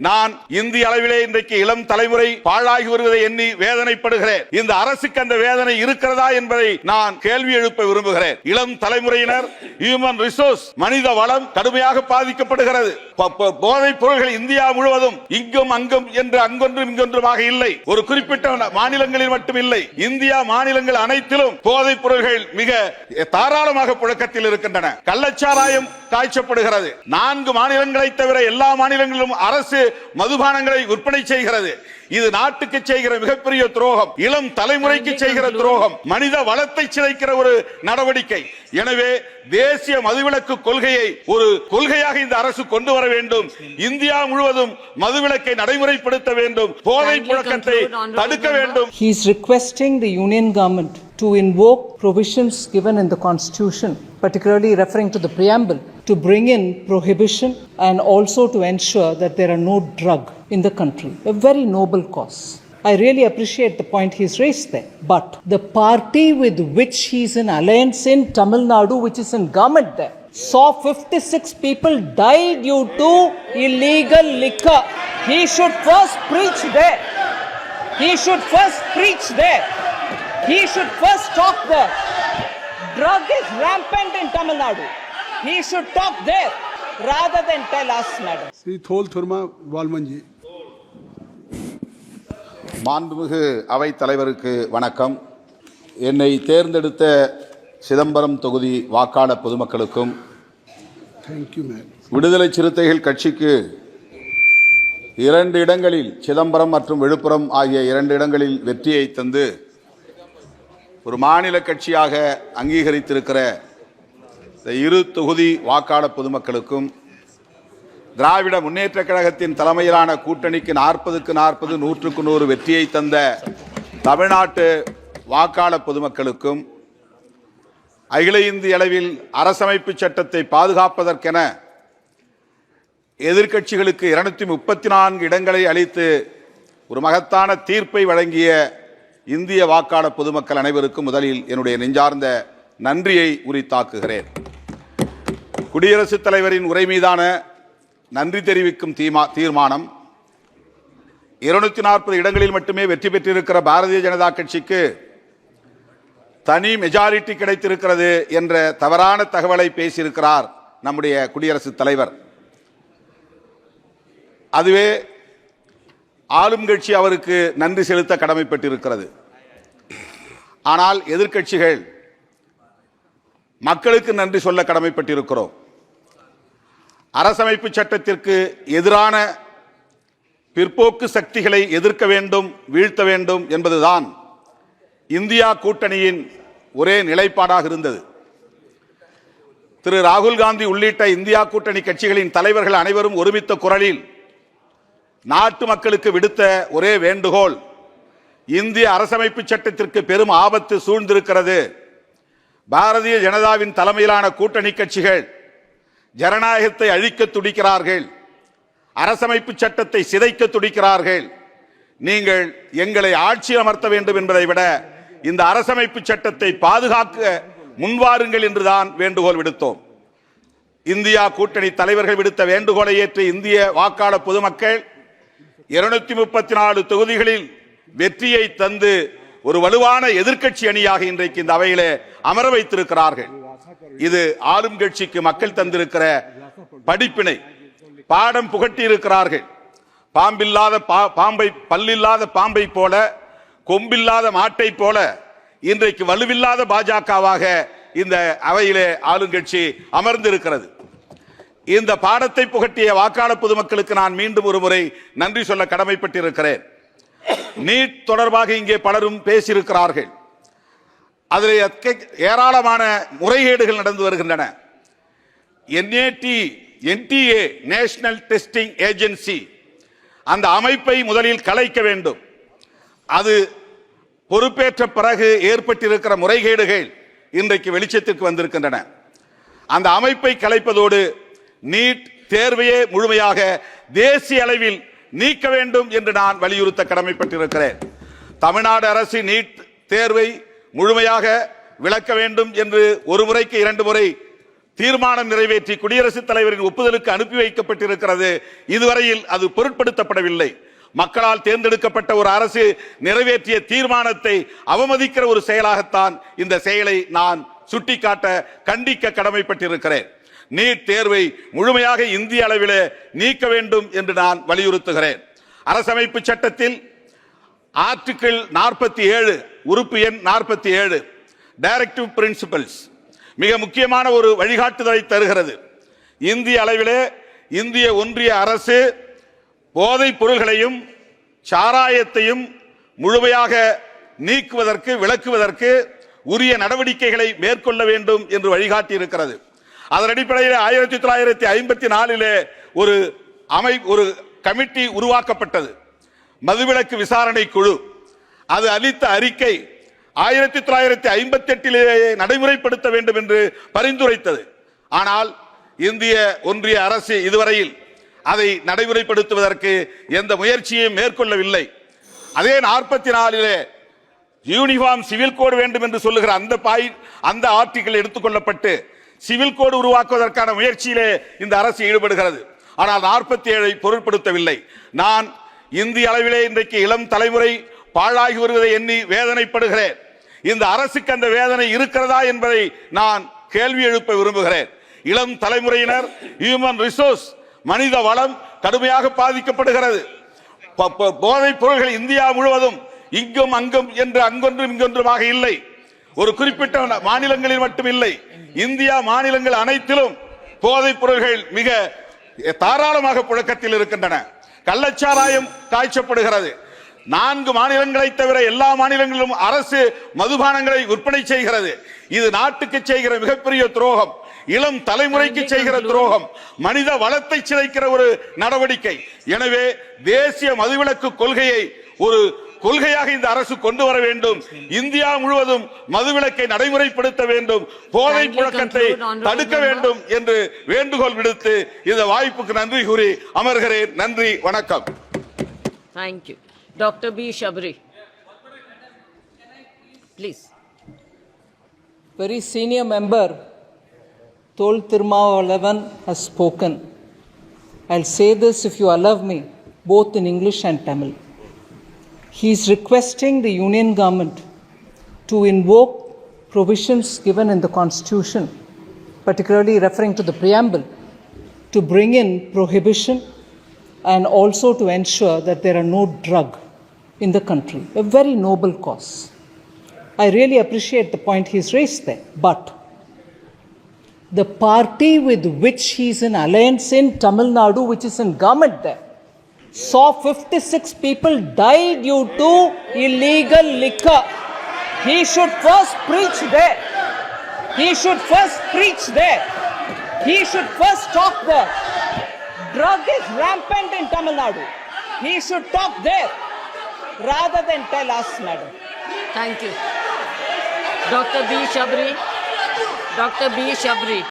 நான் இந்திய அளவிலே இன்றைக்கு இளம் தலைமுறை பாழாகி வருவதை எண்ணி வேதனைப்படுகிறேன். இந்த அரசுக்கு அந்த வேதனை இருக்கிறதா என்பதை நான் கேள்வி எழுப்ப விரும்புகிறேன். இளம் தலைமுறையினர் ஹியூமன் ரிசோர்ஸ் மனித வளம் கடுமையாக பாதிக்கப்படுகிறது. போதைப் பொருள்கள் இந்தியா முழுவதும் இங்கும் அங்கும் என்று அங்கொன்றும் இங்கொன்றுமாக இல்லை, ஒரு குறிப்பிட்ட மாநிலங்களில் மட்டும் இல்லை, இந்தியா மாநிலங்கள் அனைத்திலும் போதைப் பொருள்கள் மிக தாராளமாக புழக்கத்தில் இருக்கின்றன. கள்ளச்சாராயம் காய்ச்சப்படுகிறது. 4 மாநிலங்களை தவிர எல்லா மாநிலங்களிலும் அரசு மதுபானங்களை விற்பனை செய்கிறது. இது நாட்டுக்கு செய்கிற மிகப்பெரிய துரோகம், இளம் தலைமுறைக்கு செய்கிற துரோகம், மனித வளத்தை சிதைக்கிற ஒரு நடவடிக்கை. எனவே தேசிய மதுவிலக்கு கொள்கையை ஒரு கொள்கையாக இந்த அரசு கொண்டு வர வேண்டும். இந்தியா முழுவதும் மதுவிலக்கை நடைமுறைப்படுத்த வேண்டும். போதை புழக்கத்தை தடுக்க வேண்டும். He is requesting the union government to invoke provisions given in the constitution, particularly referring to the preamble, to bring in prohibition and also to ensure that there are no drug in the country. A very noble cause. I really appreciate the point he's raised there. But the party with which he's in alliance in Tamil Nadu, which is in government there, saw 56 people die due to illegal liquor. He should first preach there. He should first preach there. He should first talk there. Drug is rampant in Tamil Nadu. He should talk there rather than tell us, madam. Sri Thol Thurma Valmanji. மாண்புமிகு அவை தலைவருக்கு வணக்கம். என்னை தேர்ந்தெடுத்த சிதம்பரம் தொகுதி வாக்காளர் பொதுமக்களுக்கும் விடுதலை சிறுத்தைகள் கட்சிக்கு 2 இடங்களில் சிதம்பரம் மற்றும் விழுப்புரம் ஆகிய 2 இடங்களில் வெற்றியை தந்து ஒரு மாநில கட்சியாக அங்கீகரித்திருக்கிற இந்த 2 தொகுதி வாக்காளர் பொதுமக்களுக்கும் திராவிட முன்னேற்ற கழகத்தின் தலைமையிலான கூட்டணிக்கு 40க்கு 40 100க்கு 100 வெற்றியை தந்த தமிழ்நாட்டு வாக்காளர் பொதுமக்களுக்கும் அகில இந்திய அளவில் அரசமைப்பு சட்டத்தை பாதுகாப்பதற்கென எதிர்க்கட்சிகளுக்கு 234 இடங்களை அளித்து ஒரு மகத்தான தீர்ப்பை வழங்கிய இந்திய வாக்காளர் பொதுமக்கள் அனைவருக்கும் முதலில் என்னுடைய நெஞ்சார்ந்த நன்றியை உரித்தாக்குகிறேன். குடியரசுத் தலைவரின் உரை மீதான நன்றி தெரிவிக்கும் தீர்மானம் 240 இடங்களில் மட்டுமே வெற்றி பெற்றிருக்கிற பாரதிய ஜனதா கட்சிக்கு தனி மெஜாரிட்டி கிடைத்திருக்கிறது என்ற தவறான தகவலை பேசியிருக்கிறார் நம்முடைய குடியரசுத் தலைவர். அதுவே ஆளும் கட்சி அவருக்கு நன்றி செலுத்த கடமைப்பட்டிருக்கிறது. ஆனால் எதிர்க்கட்சிகள் மக்களுக்கு நன்றி சொல்ல கடமைப்பட்டிருக்கிறோம். அரசமைப்பு சட்டத்திற்கு எதிரான பிற்போக்கு சக்திகளை எதிர்க்க வேண்டும், வீழ்த்த வேண்டும் என்பதுதான் இந்தியா கூட்டணியின் ஒரே நிலைப்பாடாக இருந்தது. திரு ராகுல் காந்தி உள்ளிட்ட இந்தியா கூட்டணி கட்சிகளின் தலைவர்கள் அனைவரும் ஒருமித்த குரலில் நாட்டு மக்களுக்கு விடுத்த ஒரே வேண்டுகோள், இந்திய அரசமைப்பு சட்டத்திற்கு பெரும் ஆபத்து சூழ்ந்திருக்கிறது. பாரதிய ஜனதாவின் தலைமையிலான கூட்டணி கட்சிகள் ஜனநாயகத்தை அழிக்க துடிக்கிறார்கள், அரசமைப்பு சட்டத்தை சிதைக்க துடிக்கிறார்கள். நீங்கள் எங்களை ஆட்சி அமர்த்த வேண்டும் என்பதை விட இந்த அரசமைப்பு சட்டத்தை பாதுகாக்க முன்வாருங்கள் என்றுதான் வேண்டுகோள் விடுத்தோம். இந்தியா கூட்டணி தலைவர்கள் விடுத்த வேண்டுகோளை ஏற்று இந்திய வாக்காளர் பொதுமக்கள் 234 தொகுதிகளில் வெற்றியை தந்து ஒரு வலுவான எதிர்க்கட்சி அணியாக இன்றைக்கு இந்த அவையிலே அமர வைத்திருக்கிறார்கள். இது ஆளும் கட்சிக்கு மக்கள் தந்திருக்கிற படிப்பினை, பாடம் புகட்டி இருக்கிறார்கள். பாம்பில்லாத பாம்பை, பல்லில்லாத பாம்பை போல, கொம்பில்லாத மாட்டை போல இன்றைக்கு வலுவில்லாத பாஜகவாக இந்த அவையிலே ஆளுங்கட்சி அமர்ந்திருக்கிறது. இந்த பாடத்தை புகட்டிய வாக்காளர் பொதுமக்களுக்கு நான் மீண்டும் ஒரு முறை நன்றி சொல்ல கடமைப்பட்டிருக்கிறேன். நீட் தொடர்பாக இங்கே பலரும் பேசியிருக்கிறார்கள். அதில் ஏராளமான முறைகேடுகள் நடந்து வருகின்றன. NTA நேஷனல் டெஸ்டிங் ஏஜென்சி, அந்த அமைப்பை முதலில் கலைக்க வேண்டும். அது பொறுப்பேற்ற பிறகு ஏற்பட்டிருக்கிற முறைகேடுகள் இன்றைக்கு வெளிச்சத்திற்கு வந்திருக்கின்றன. அந்த அமைப்பை கலைப்பதோடு நீட் தேர்வையே முழுமையாக தேசிய அளவில் நீக்க வேண்டும் என்று நான் வலியுறுத்த கடமைப்பட்டிருக்கிறேன். தமிழ்நாடு அரசு நீட் தேர்வை முழுமையாக விளக்க வேண்டும் என்று ஒரு முறைக்கு 2 முறை தீர்மானம் நிறைவேற்றி குடியரசுத் தலைவரின் ஒப்புதலுக்கு அனுப்பி வைக்கப்பட்டிருக்கிறது. இதுவரையில் அது பொருட்படுத்தப்படவில்லை. மக்களால் தேர்ந்தெடுக்கப்பட்ட ஒரு அரசு நிறைவேற்றிய தீர்மானத்தை அவமதிக்கிற ஒரு செயலாகத்தான் இந்த செயலை நான் சுட்டிக்காட்ட கண்டிக்க கடமைப்பட்டிருக்கிறேன். நீட் தேர்வை முழுமையாக இந்திய அளவில் நீக்க வேண்டும் என்று நான் வலியுறுத்துகிறேன். அரசமைப்பு சட்டத்தில் ஆர்டிகிள் 47 உறுப்பு எண் 47 டைரக்டிவ் பிரின்சிபல்ஸ் மிக முக்கியமான ஒரு வழிகாட்டுதலை தருகிறது. இந்திய அளவிலே இந்திய ஒன்றிய அரசு போதைப் பொருள்களையும் சாராயத்தையும் முழுமையாக நீக்குவதற்கு விலக்குவதற்கு உரிய நடவடிக்கைகளை மேற்கொள்ள வேண்டும் என்று வழிகாட்டி இருக்கிறது. அதன் அடிப்படையில் 1954 ஒரு கமிட்டி உருவாக்கப்பட்டது, மதுவிலக்கு விசாரணை குழு. அது அளித்த அறிக்கை 1958 நடைமுறைப்படுத்த வேண்டும் என்று பரிந்துரைத்தது. ஆனால் இந்திய ஒன்றிய அரசு இதுவரையில் அதை நடைமுறைப்படுத்துவதற்கு எந்த முயற்சியையும் மேற்கொள்ளவில்லை. அதே 44 யூனிஃபார்ம் சிவில் கோடு வேண்டும் என்று சொல்லுகிற அந்த ஆர்டிகிள் எடுத்துக்கொள்ளப்பட்டு சிவில் கோடு உருவாக்குவதற்கான முயற்சியிலே இந்த அரசு ஈடுபடுகிறது. ஆனால் 47 பொருட்படுத்தவில்லை. நான் இந்திய அளவிலே இன்றைக்கு இளம் தலைமுறை பாழாகி வருவதை எண்ணி வேதனைப்படுகிறேன். இந்த அரசுக்கு அந்த வேதனை இருக்கிறதா என்பதை நான் கேள்வி எழுப்ப விரும்புகிறேன். இளம் தலைமுறையினர் ஹியூமன் ரிசோர்ஸ் மனித வளம் கடுமையாக பாதிக்கப்படுகிறது. போதைப் பொருள்கள் இந்தியா முழுவதும் இங்கும் அங்கும் என்று அங்கொன்றும் இங்கொன்றுமாக இல்லை. ஒரு குறிப்பிட்ட மாநிலங்களில் மட்டும் இல்லை, இந்தியா மாநிலங்கள் அனைத்திலும் போதைப் பொருள்கள் மிக தாராளமாக புழக்கத்தில் இருக்கின்றன. கள்ளச்சாராயம் காய்ச்சப்படுகிறது. 4 மாநிலங்களை தவிர எல்லா மாநிலங்களிலும் அரசு மதுபானங்களை விற்பனை செய்கிறது. இது நாட்டுக்கு செய்கிற மிகப்பெரிய துரோகம், இளம் தலைமுறைக்கு செய்கிற துரோகம், மனித வளத்தை சிதைக்கிற ஒரு நடவடிக்கை. எனவே தேசிய மதுவிலக்கு கொள்கையை ஒரு கொள்கையாக இந்த அரசு கொண்டு வர வேண்டும். இந்தியா முழுவதும் மதுவிலக்கை நடைமுறைப்படுத்த வேண்டும், போதை புழக்கத்தை தடுக்க வேண்டும் என்று வேண்டுகோள் விடுத்து இந்த வாய்ப்புக்கு நன்றி கூறி அமர்கிறேன். நன்றி, வணக்கம். Thank you. Dr. B. Shabri. Please. Very senior member Tol Tirumalavan has spoken. I'll say this, if you allow me, both in English and Tamil. He is requesting the union government to invoke provisions given in the Constitution, particularly referring to the preamble, to bring in prohibition and also to ensure that there are no drug in the country. A very noble cause. I really appreciate the point he's raised there. But the party with which he's in alliance in Tamil Nadu, which is in government there, saw 56 people die due to illegal liquor. He should first preach there. He should first preach there. He should first talk there. Drug is rampant in Tamil Nadu. He should talk there rather than tell us, madam. Thank you. Dr. B. Shabri. Dr. B. Shabri.